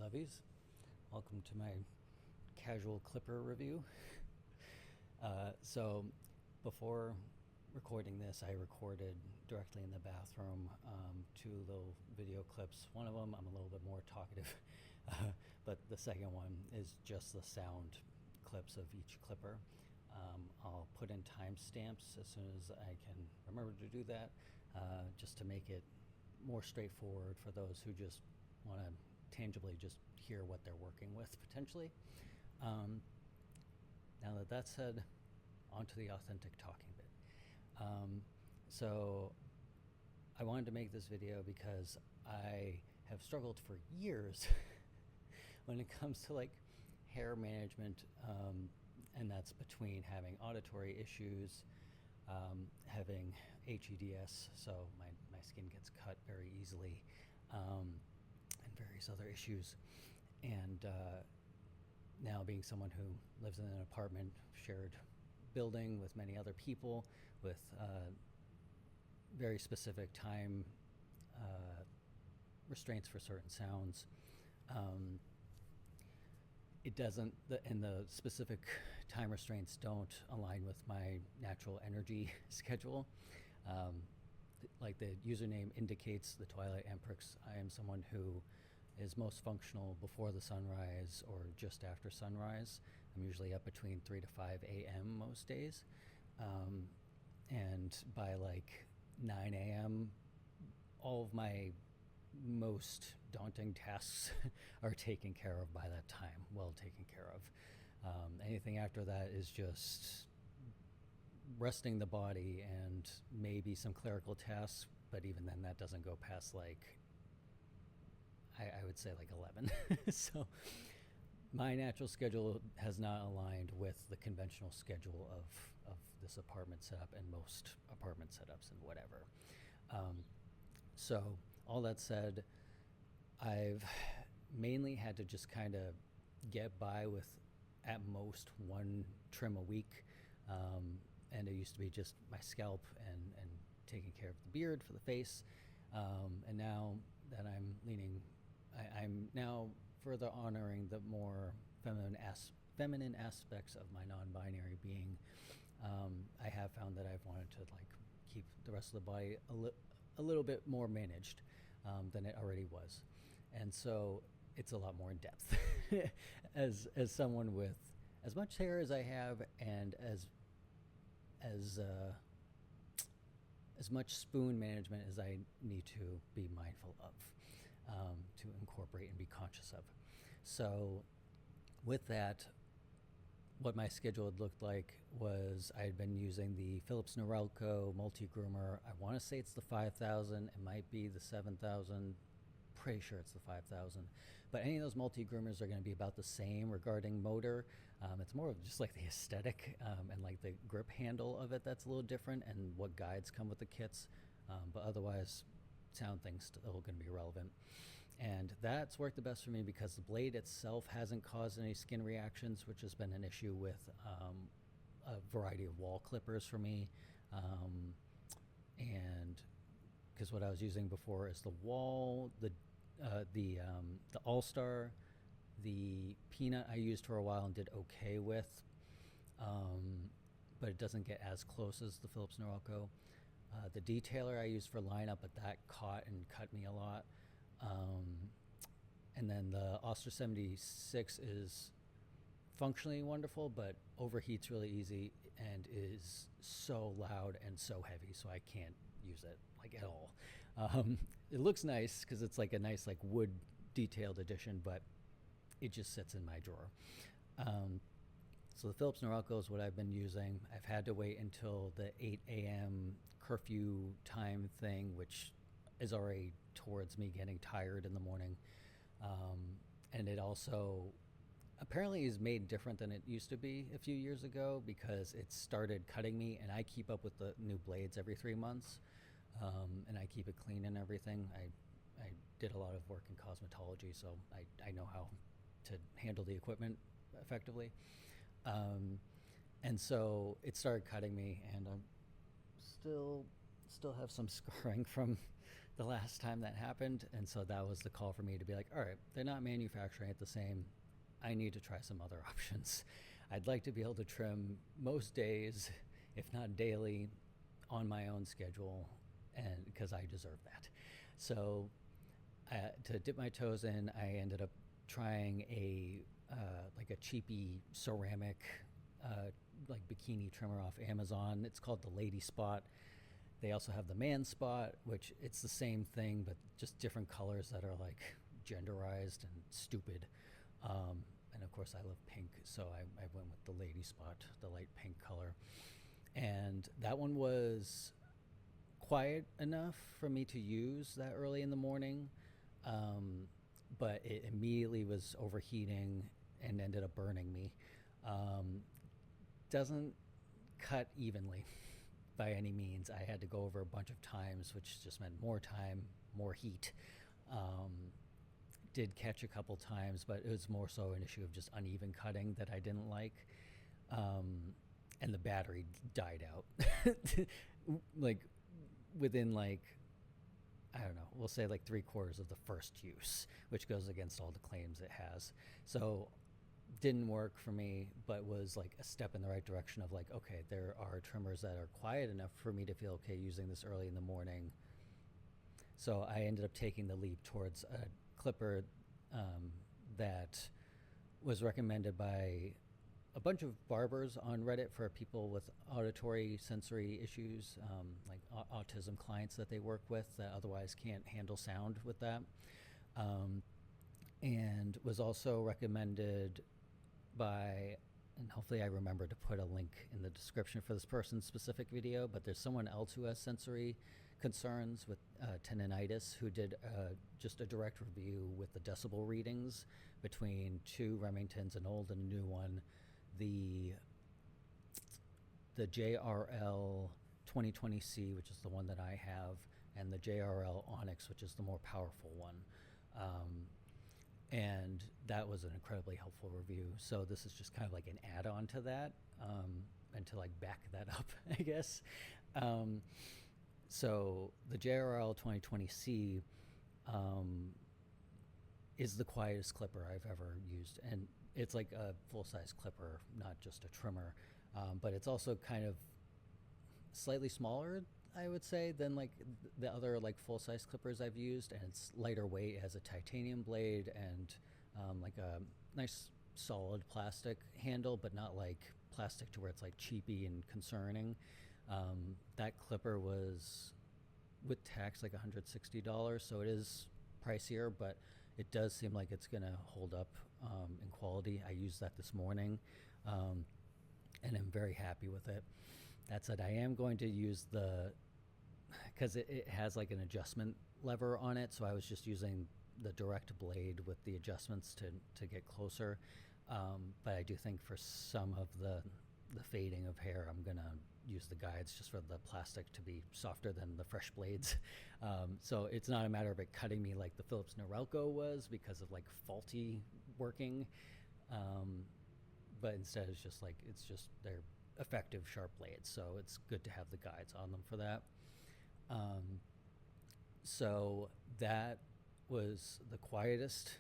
lovies. Welcome to my casual clipper review. So before recording this, I recorded directly in the bathroom two little video clips. One of them I'm a little bit more talkative, but the second one is just the sound clips of each clipper. I'll put in timestamps as soon as I can remember to do that, just to make it more straightforward for those who just want to tangibly just hear what they're working with potentially. Now that that's said, on to the authentic talking bit. So I wanted to make this video because I have struggled for years when it comes to like hair management, and that's between having auditory issues, having H-EDS, so my skin gets cut very easily, and various other issues, and now being someone who lives in an apartment shared building with many other people with very specific time restraints for certain sounds. It doesn't, and the specific time restraints don't align with my natural energy schedule. Like the username indicates, the Twilight Empress, I am someone who is most functional before the sunrise or just after sunrise. I'm usually up between 3 to 5 a.m. most days. And by like 9 a.m., all of my most daunting tasks are taken care of by that time, well taken care of. Anything after that is just resting the body and maybe some clerical tasks, but even then that doesn't go past like, I would say like 11. So my natural schedule has not aligned with the conventional schedule of this apartment setup and most apartment setups and whatever. So all that said, I've mainly had to just kind of get by with at most one trim a week. And it used to be just my scalp and taking care of the beard for the face. And now that I'm leaning, I'm now further honoring the more feminine aspects of my non-binary being. I have found that I've wanted to like keep the rest of the body a little bit more managed than it already was. And so it's a lot more in depth. as someone with as much hair as I have and as much spoon management as I need to be mindful of, to incorporate and be conscious of. So with that, what my schedule had looked like was I had been using the Philips Norelco Multigroomer. I want to say it's the 5000. It might be the 7000. Pretty sure it's the 5000. But any of those multi-groomers are going to be about the same regarding motor. It's more of just like the aesthetic and like the grip handle of it that's a little different, and what guides come with the kits. But otherwise, sound things still going to be relevant. And that's worked the best for me because the blade itself hasn't caused any skin reactions, which has been an issue with a variety of wall clippers for me. And because what I was using before is the wall, the All-Star, the Peanut I used for a while and did okay with, but it doesn't get as close as the Philips Norelco. The Detailer I used for lineup, but that caught and cut me a lot. And then the Oster 76 is functionally wonderful, but overheats really easy and is so loud and so heavy, so I can't use it like at all. It looks nice because it's like a nice like wood detailed edition, but it just sits in my drawer. So the Philips Norelco is what I've been using. I've had to wait until the 8 a.m. curfew time thing, which is already towards me getting tired in the morning. And it also apparently is made different than it used to be a few years ago because it started cutting me, and I keep up with the new blades every 3 months, and I keep it clean and everything. I did a lot of work in cosmetology, so I know how to handle the equipment effectively. And so it started cutting me, and I'm still have some scarring from the last time that happened. And so that was the call for me to be like, all right, they're not manufacturing it the same. I need to try some other options. I'd like to be able to trim most days, if not daily, on my own schedule, and because I deserve that. So to dip my toes in, I ended up trying a like a cheapy ceramic like bikini trimmer off Amazon. It's called the LadySpot. They also have the ManSpot, which it's the same thing, but just different colors that are like genderized and stupid. And of course, I love pink, so I went with the LadySpot, the light pink color. And that one was quiet enough for me to use that early in the morning, but it immediately was overheating and ended up burning me. Doesn't cut evenly by any means. I had to go over a bunch of times, which just meant more time, more heat. Did catch a couple times, but it was more so an issue of just uneven cutting that I didn't like. And the battery died out. Like within like, I don't know, we'll say like 3/4 of the first use, which goes against all the claims it has. So didn't work for me, but was like a step in the right direction of like, okay, there are trimmers that are quiet enough for me to feel okay using this early in the morning. So I ended up taking the leap towards a clipper that was recommended by a bunch of barbers on Reddit for people with auditory sensory issues, like autism clients that they work with that otherwise can't handle sound with that. And was also recommended by, and hopefully I remember to put a link in the description for this person's specific video, but there's someone else who has sensory concerns with tendinitis who did just a direct review with the decibel readings between two Remingtons, an old and a new one, the JRL2020C, which is the one that I have, and the JRL Onyx, which is the more powerful one. And that was an incredibly helpful review. So this is just kind of like an add-on to that, and to like back that up, I guess. So the JRL2020C is the quietest clipper I've ever used, and it's like a full-size clipper, not just a trimmer. But it's also kind of slightly smaller, I would say, than like the other like full-size clippers I've used, and it's lighter weight. It has a titanium blade and like a nice solid plastic handle, but not like plastic to where it's like cheapy and concerning. That clipper was with tax like $160, so it is pricier, but it does seem like it's gonna hold up in quality. I used that this morning, and I'm very happy with it. That said, I am going to use because it has like an adjustment lever on it, so I was just using the direct blade with the adjustments to get closer. But I do think for some of the fading of hair, I'm gonna use the guides just for the plastic to be softer than the fresh blades. So it's not a matter of it cutting me like the Philips Norelco was because of like faulty working, but instead it's just they're effective sharp blades, so it's good to have the guides on them for that. So that was the quietest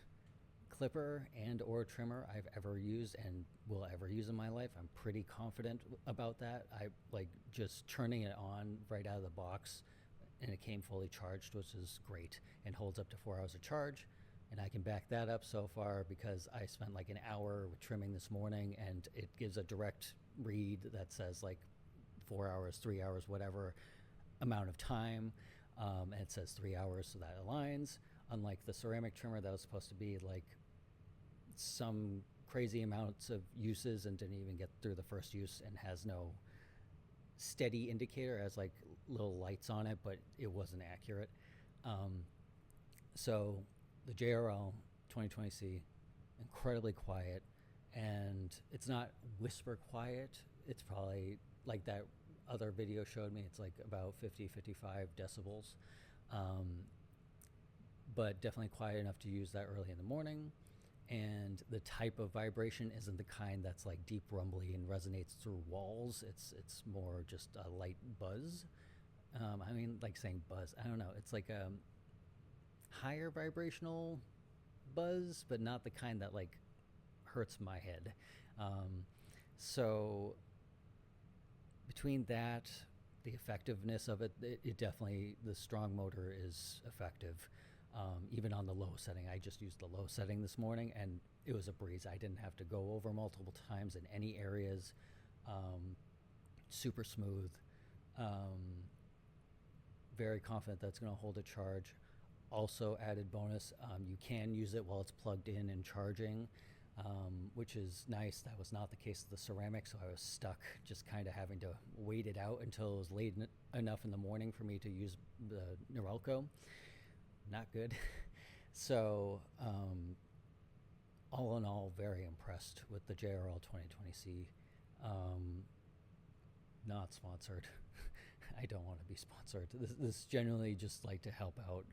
clipper and or trimmer I've ever used and will ever use in my life. I'm pretty confident about that. I like just turning it on right out of the box, and it came fully charged, which is great, and holds up to 4 hours of charge. And I can back that up so far because I spent like an hour with trimming this morning, and it gives a direct read that says like 4 hours, 3 hours, whatever amount of time, and it says 3 hours, so that aligns. Unlike the ceramic trimmer that was supposed to be like some crazy amounts of uses and didn't even get through the first use and has no steady indicator, has like little lights on it, but it wasn't accurate. So the JRL2020C, incredibly quiet, and it's not whisper quiet. It's probably like that other video showed me, it's like about 50, 55 decibels. But definitely quiet enough to use that early in the morning. And the type of vibration isn't the kind that's like deep rumbly and resonates through walls. It's more just a light buzz. I mean, like saying buzz. I don't know. It's like a higher vibrational buzz, but not the kind that like hurts my head. So between that, the effectiveness of it, it definitely, the strong motor is effective. Even on the low setting, I just used the low setting this morning, and it was a breeze. I didn't have to go over multiple times in any areas. Super smooth. Very confident that's going to hold a charge. Also, added bonus, you can use it while it's plugged in and charging, which is nice. That was not the case of the ceramic, so I was stuck just kind of having to wait it out until it was late enough in the morning for me to use the Norelco. Not good. So all in all, very impressed with the JRL2020C. Not sponsored. I don't want to be sponsored. This generally just like to help out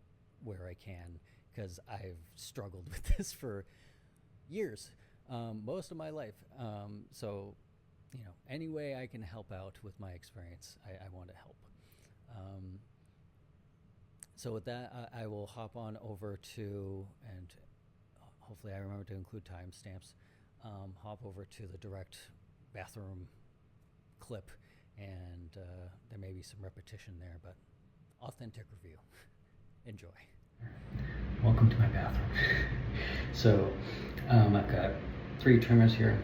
where I can, because I've struggled with this for years, most of my life. So, you know, any way I can help out with my experience, I want to help. So with that, I will hop on over to, and hopefully I remember to include timestamps, hop over to the direct bathroom clip, and there may be some repetition there, but authentic review. Enjoy. Welcome to my bathroom. So I've got 3 trimmers here.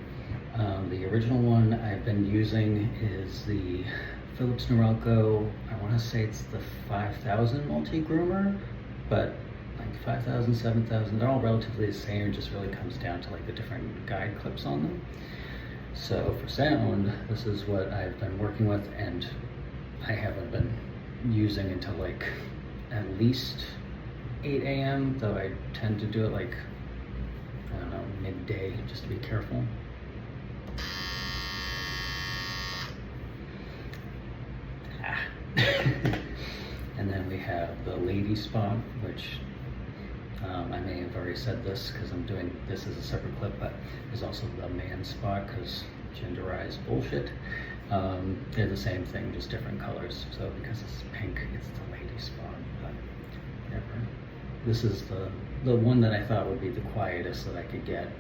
The original one I've been using is the Philips Norelco. I want to say it's the 5000 Multigroomer, but like 5000, 7000, they're all relatively the same. It just really comes down to like the different guide clips on them. So for sound, this is what I've been working with, and I haven't been using until like at least 8 a.m., though I tend to do it like, I don't know, midday, just to be careful. And then we have the LadySpot, which I may have already said this because I'm doing this as a separate clip, but there's also the ManSpot, because genderized bullshit. They're the same thing, just different colors. So because it's pink, it's the LadySpot, but whatever. This is the one that I thought would be the quietest that I could get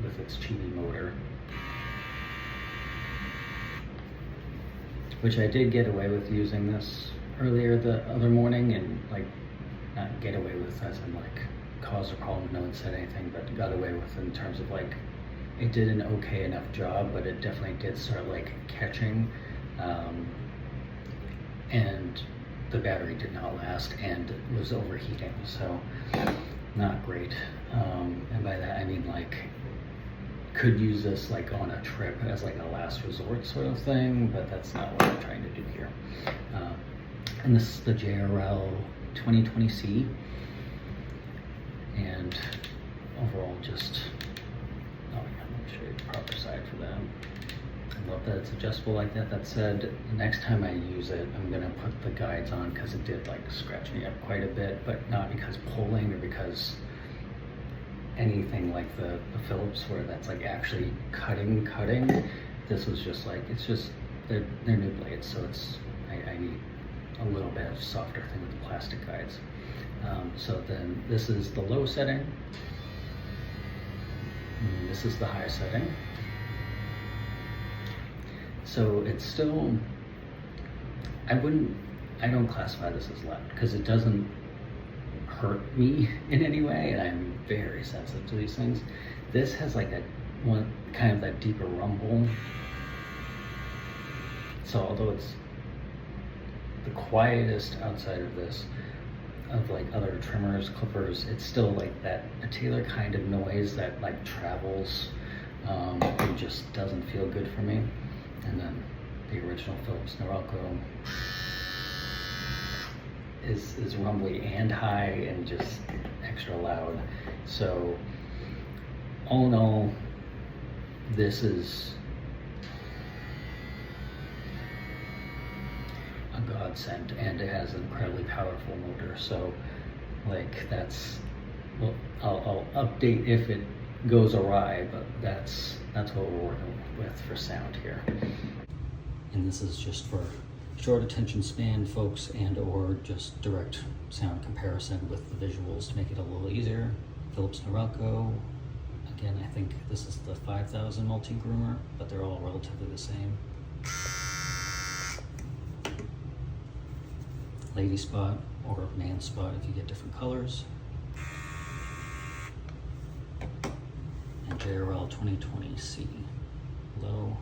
with its chibi motor, which I did get away with using this earlier the other morning, and like, not get away with as in like caused a problem, no one said anything, but got away with in terms of like, it did an okay enough job, but it definitely did start like catching, and the battery did not last and was overheating, so not great. And by that I mean like, could use this like on a trip as like a last resort sort of thing, but that's not what I'm trying to do here. And this is the JRL2020C, and overall just, oh yeah, let me show you the proper side for that. I love that it's adjustable like that. That said, next time I use it, I'm gonna put the guides on, because it did like scratch me up quite a bit, but not because pulling or because anything like the Philips where that's like actually cutting. This was just like, it's just, they're new blades, so it's, I need a little bit of softer thing with the plastic guides. So then this is the low setting, and this is the high setting. So it's still, I don't classify this as loud, because it doesn't hurt me in any way, and I'm very sensitive to these things. This has like that one, kind of that deeper rumble. So although it's the quietest outside of this, of like other trimmers, clippers, it's still like that particular kind of noise that like travels, and just doesn't feel good for me. And then the original Philips Norelco is rumbly and high and just extra loud. So all in all, this is a godsend, and it has an incredibly powerful motor. So like, that's, well, I'll update if it goes awry, but that's what we're working with for sound here. And this is just for short attention span folks and or just direct sound comparison with the visuals to make it a little easier. Philips Norelco. Again, I think this is the 5000 Multigroomer, but they're all relatively the same. LadySpot or ManSpot if you get different colors. And JRL2020C. Low.